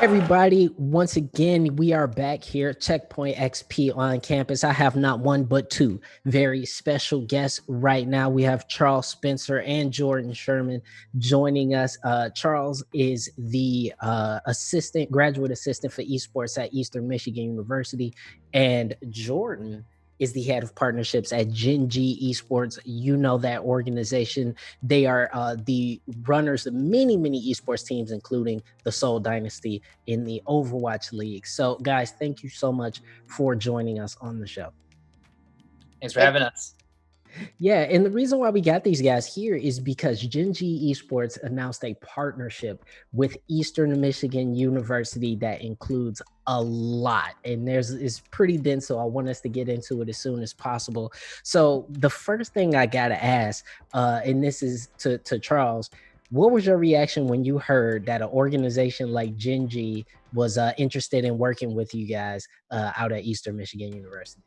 Everybody, once again, we are back here, Checkpoint XP on campus. I have not one but two very special guests right now. We have Charles Spencer and Jordan Sherman joining us. Charles is the graduate assistant for esports at Eastern Michigan University, and Jordan is the head of partnerships at Gen.G Esports. You know that organization. They are the runners of many, many esports teams, including the Soul Dynasty in the Overwatch League. So, guys, thank you so much for joining us on the show. Thanks for having us. Yeah, and the reason why we got these guys here is because Gen.G Esports announced a partnership with Eastern Michigan University that includes a lot, and it's pretty dense, so I want us to get into it as soon as possible. So the first thing I gotta ask, and this is to Charles, what was your reaction when you heard that an organization like Gen.G was interested in working with you guys out at Eastern Michigan University?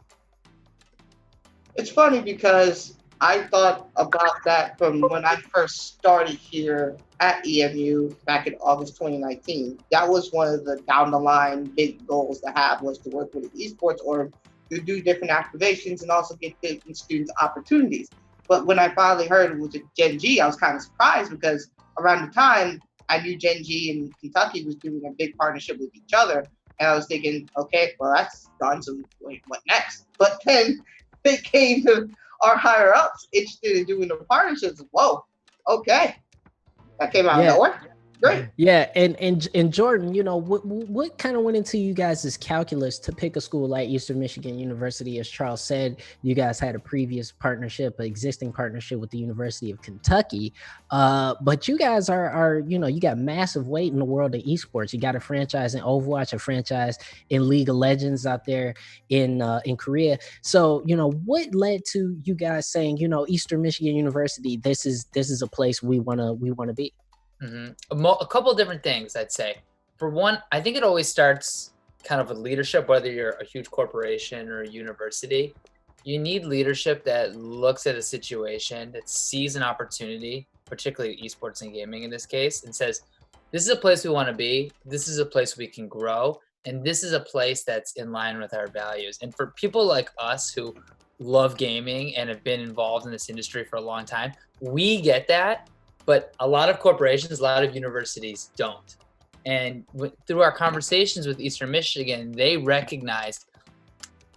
It's funny because I thought about that from when I first started here at EMU back in August 2019. That was one of the down the line big goals to have, was to work with the esports or to do different activations and also get different students opportunities. But when I finally heard it was a Gen.G, I was kind of surprised because around the time I knew Gen.G and Kentucky was doing a big partnership with each other. And I was thinking, okay, well, that's done. So wait, what next? But then they came to our higher ups interested in doing the partnerships. Whoa, okay, that came out of nowhere. Great. Yeah, and Jordan, you know, what kind of went into you guys' calculus to pick a school like Eastern Michigan University? As Charles said, you guys had a previous partnership, an existing partnership with the University of Kentucky, but you guys are you know, you got massive weight in the world of esports. You got a franchise in Overwatch, a franchise in League of Legends out there in Korea. So, you know, what led to you guys saying, you know, Eastern Michigan University, this is a place we wanna be? A couple of different things, I'd say. For one, I think it always starts kind of with leadership, whether you're a huge corporation or a university. You need leadership that looks at a situation, that sees an opportunity, particularly esports and gaming in this case, and says, this is a place we want to be, this is a place we can grow, and this is a place that's in line with our values. And for people like us who love gaming and have been involved in this industry for a long time, we get that. But a lot of corporations, a lot of universities don't. And through our conversations with Eastern Michigan, they recognized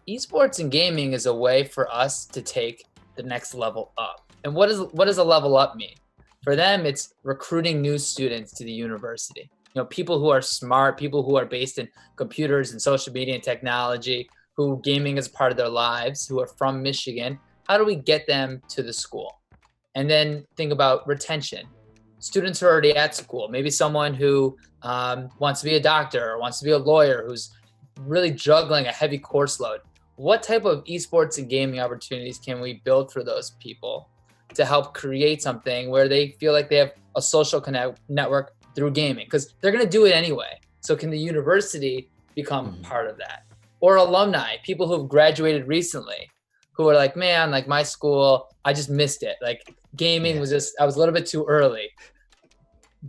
esports and gaming is a way for us to take the next level up. And what does a level up mean? For them, it's recruiting new students to the university. You know, people who are smart, people who are based in computers and social media and technology, who gaming is part of their lives, who are from Michigan. How do we get them to the school? And then think about retention. Students who are already at school, maybe someone who wants to be a doctor or wants to be a lawyer, who's really juggling a heavy course load. What type of esports and gaming opportunities can we build for those people to help create something where they feel like they have a social network through gaming? Because they're going to do it anyway. So can the university become part of that? Or alumni, people who've graduated recently, who are like, man, like my school, I just missed it. Like gaming was I was a little bit too early.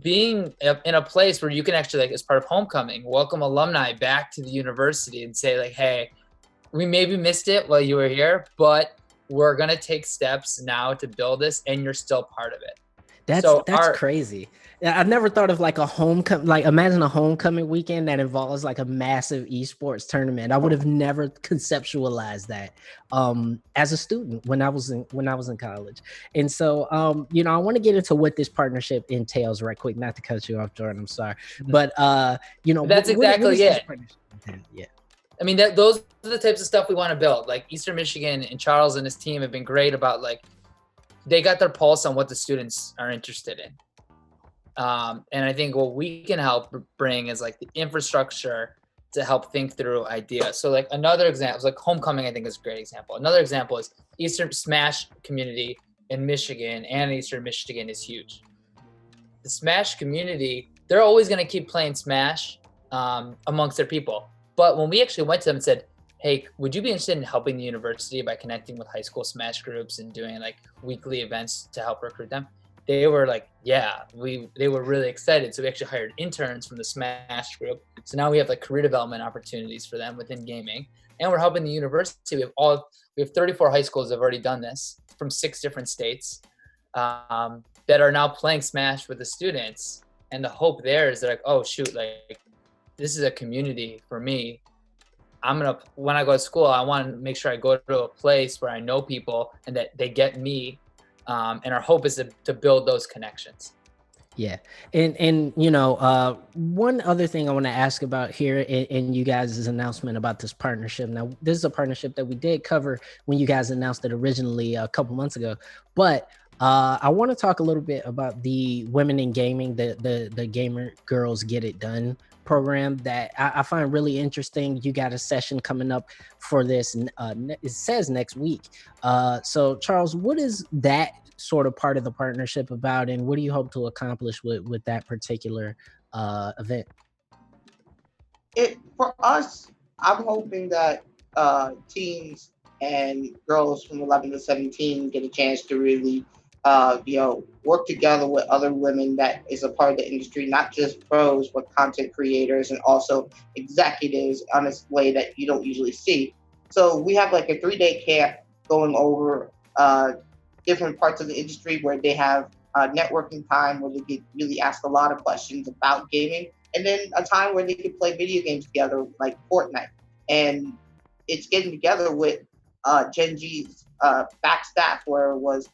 Being in a place where you can actually, like, as part of homecoming, welcome alumni back to the university and say like, hey, we maybe missed it while you were here, but we're going to take steps now to build this and you're still part of it. That's crazy. I've never thought of like a homecoming, like imagine a homecoming weekend that involves like a massive esports tournament. I would have never conceptualized that as a student when I was in college. And so you know, I want to get into what this partnership entails right quick, not to cut you off, Jordan, I'm sorry. But you know, that's exactly it. Yeah. I mean, those are the types of stuff we want to build. Like Eastern Michigan and Charles and his team have been great about, like, they got their pulse on what the students are interested in. And I think what we can help bring is like the infrastructure to help think through ideas. So like another example is like homecoming, I think is a great example. Another example is Eastern Smash community in Michigan and Eastern Michigan is huge. The Smash community, they're always going to keep playing Smash amongst their people. But when we actually went to them and said, hey, would you be interested in helping the university by connecting with high school Smash groups and doing like weekly events to help recruit them? they were like, yeah, they were really excited. So we actually hired interns from the Smash group. So now we have like career development opportunities for them within gaming. And we're helping the university. We have 34 high schools that have already done this from 6 different states that are now playing Smash with the students. And the hope there is they're like, oh shoot, like this is a community for me. When I go to school, I want to make sure I go to a place where I know people and that they get me. And our hope is to build those connections. Yeah. And one other thing I want to ask about here in you guys' announcement about this partnership. Now, this is a partnership that we did cover when you guys announced it originally a couple months ago. But I want to talk a little bit about the Women in Gaming, the Gamer Girls Get It Done program that I find really interesting. You got a session coming up for this. It says next week. So Charles, what is that sort of part of the partnership about, and what do you hope to accomplish with that particular event? For us, I'm hoping that teens and girls from 11 to 17 get a chance to really work together with other women that is a part of the industry, not just pros, but content creators and also executives on a way that you don't usually see. So we have like a 3-day camp going over different parts of the industry where they have networking time where they get really ask a lot of questions about gaming, and then a time where they can play video games together like Fortnite. And it's getting together with Gen.G's back staff, where it was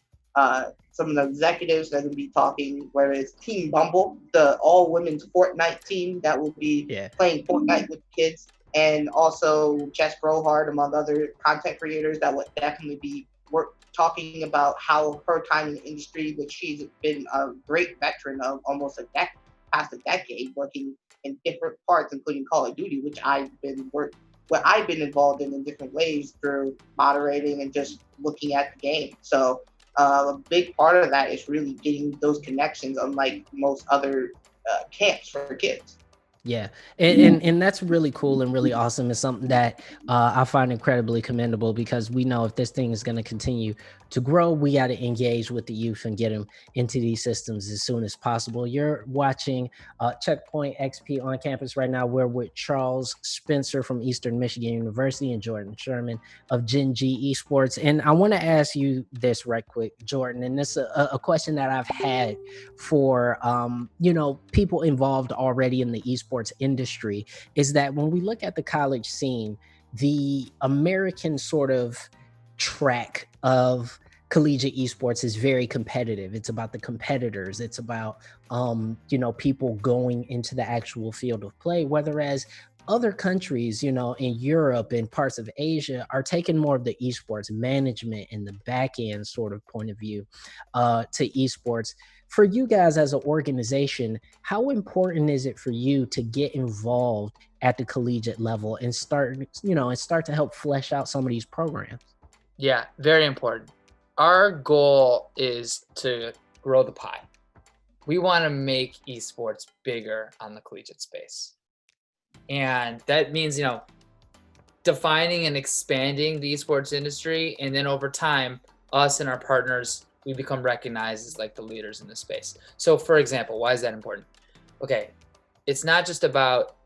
some of the executives that will be talking, whether it's Team Bumble, the all-women's Fortnite team that will be playing Fortnite with kids, and also Jess Brohard, among other content creators that would definitely be talking about how her time in the industry, which she's been a great veteran of almost past a decade, working in different parts, including Call of Duty, which I've been involved in different ways through moderating and just looking at the game. So a big part of that is really getting those connections, unlike most other camps for kids. Yeah, and that's really cool and really awesome. It's something that I find incredibly commendable, because we know if this thing is going to continue to grow, we got to engage with the youth and get them into these systems as soon as possible. You're watching Checkpoint XP on campus right now. We're with Charles Spencer from Eastern Michigan University and Jordan Sherman of Gen.G Esports. And I want to ask you this right quick, Jordan, and this is a question that I've had for people involved already in the esports industry, is that when we look at the college scene, the American sort of track of collegiate esports is very competitive. It's about the competitors. It's about people going into the actual field of play, whereas other countries, in Europe and parts of Asia are taking more of the esports management and the back end sort of point of view to esports. For you guys as an organization, how important is it for you to get involved at the collegiate level and start to help flesh out some of these programs? Yeah, very important. Our goal is to grow the pie. We want to make esports bigger on the collegiate space. And that means, defining and expanding the esports industry. And then over time, us and our partners, we become recognized as like the leaders in the space. So for example, why is that important? Okay, it's not just about,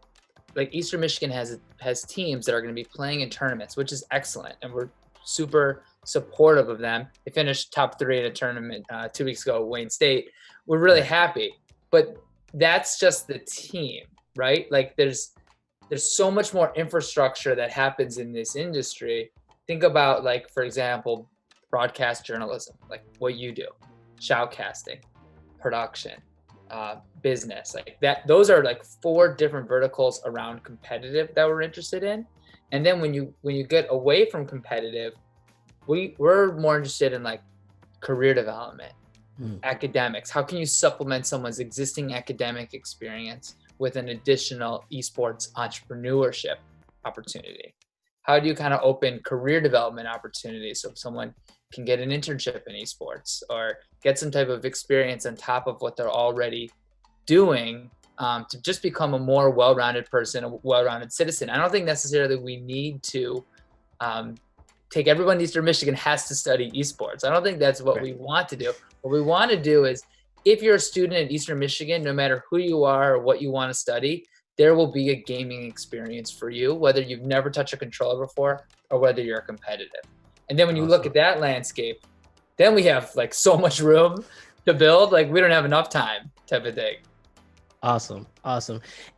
like, Eastern Michigan has teams that are going to be playing in tournaments, which is excellent. And we're super supportive of them. They finished top 3 in a tournament 2 weeks ago, Wayne State. We're really happy, but that's just the team, right? Like there's so much more infrastructure that happens in this industry. Think about, like, for example, broadcast journalism, like what you do, shoutcasting, production, business, like that. Those are like 4 different verticals around competitive that we're interested in. And then when you get away from competitive, we're more interested in like career development, academics. How can you supplement someone's existing academic experience with an additional esports entrepreneurship opportunity? How do you kind of open career development opportunities so someone can get an internship in esports or get some type of experience on top of what they're already doing, to just become a more well-rounded person, a well-rounded citizen? I don't think necessarily we need to take everyone in Eastern Michigan has to study esports. I don't think that's what we want to do. What we want to do is if you're a student in Eastern Michigan, no matter who you are or what you want to study, there will be a gaming experience for you, whether you've never touched a controller before or whether you're competitive. And then when you look at that landscape, then we have like so much room to build, like we don't have enough time type of thing. Awesome.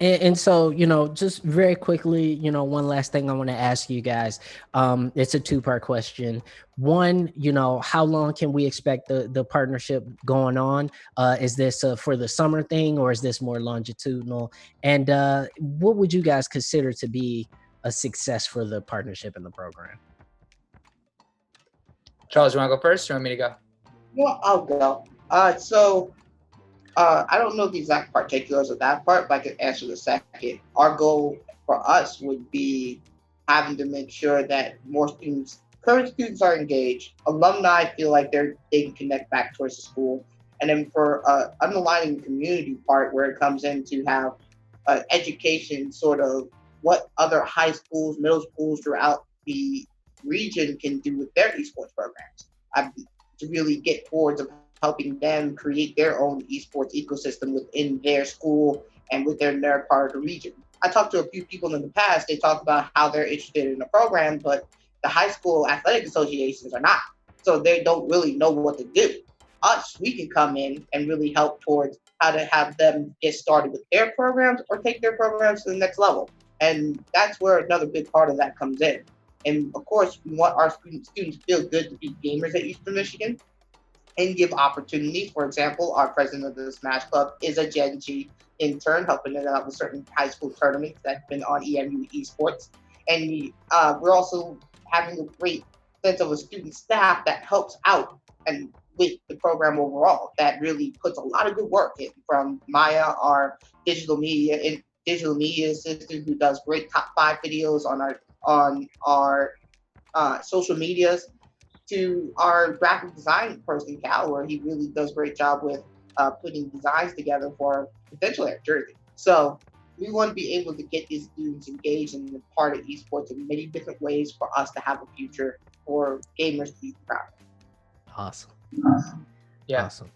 And so, just very quickly, one last thing I want to ask you guys. It's a two-part question. One, how long can we expect the partnership going on? Is this for the summer thing, or is this more longitudinal? And what would you guys consider to be a success for the partnership in the program? Charles, you want to go first or you want me to go? Well, I'll go. I don't know the exact particulars of that part, but I can answer the second. Our goal for us would be having to make sure that more students, current students, are engaged. Alumni feel like they can connect back towards the school. And then for underlining the community part, where it comes in to have education, sort of what other high schools, middle schools throughout the region can do with their esports programs. To really get towards helping them create their own esports ecosystem within their school and within their part of the region. I talked to a few people in the past, they talk about how they're interested in the program, but the high school athletic associations are not. So they don't really know what to do. Us, we can come in and really help towards how to have them get started with their programs or take their programs to the next level. And that's where another big part of that comes in. And of course, we want our students to feel good to be gamers at Eastern Michigan and give opportunities. For example, our president of the Smash Club is a Gen.G intern, helping them out with certain high school tournaments that's been on EMU Esports. And we're also having a great sense of a student staff that helps out and with the program overall, that really puts a lot of good work in, from Maya, our digital media assistant, who does great top 5 videos on our social medias, to our graphic design person, Cal, where he really does a great job with putting designs together for potentially our jersey. So we want to be able to get these students engaged in the part of esports in many different ways for us to have a future for gamers to be proud. Awesome. Yeah. Awesome.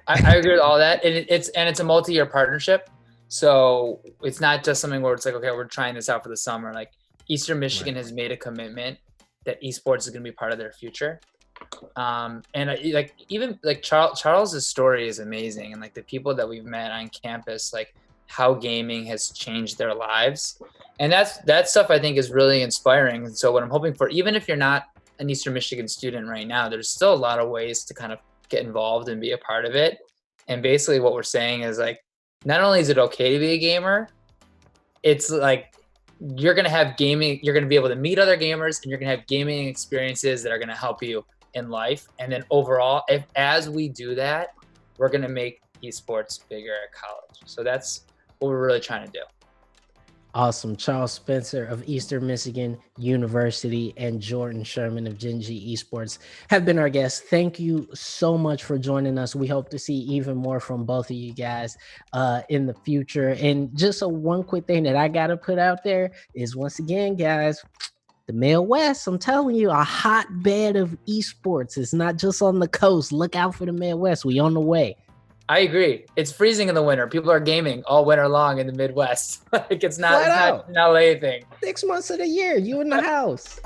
I agree with all that. And it's a multi-year partnership. So it's not just something where it's like, okay, we're trying this out for the summer. Like Eastern Michigan has made a commitment that esports is going to be part of their future. Even Charles's story is amazing. And like the people that we've met on campus, like how gaming has changed their lives. And that stuff I think is really inspiring. And so what I'm hoping for, even if you're not an Eastern Michigan student right now, there's still a lot of ways to kind of get involved and be a part of it. And basically what we're saying is like, not only is it okay to be a gamer, it's like you're going to have gaming, you're going to be able to meet other gamers, and you're going to have gaming experiences that are going to help you in life. And then overall, as we do that, we're going to make esports bigger at college. So that's what we're really trying to do. Awesome. Charles Spencer of Eastern Michigan University and Jordan Sherman of Gen.G Esports have been our guests. Thank you so much for joining us. We hope to see even more from both of you guys in the future. And just one quick thing that I got to put out there is, once again, guys, the Midwest, I'm telling you, a hotbed of esports. It's not just on the coast. Look out for the Midwest. We on the way. I agree. It's freezing in the winter. People are gaming all winter long in the Midwest. Like it's not an LA thing. 6 months of the year, you in the house.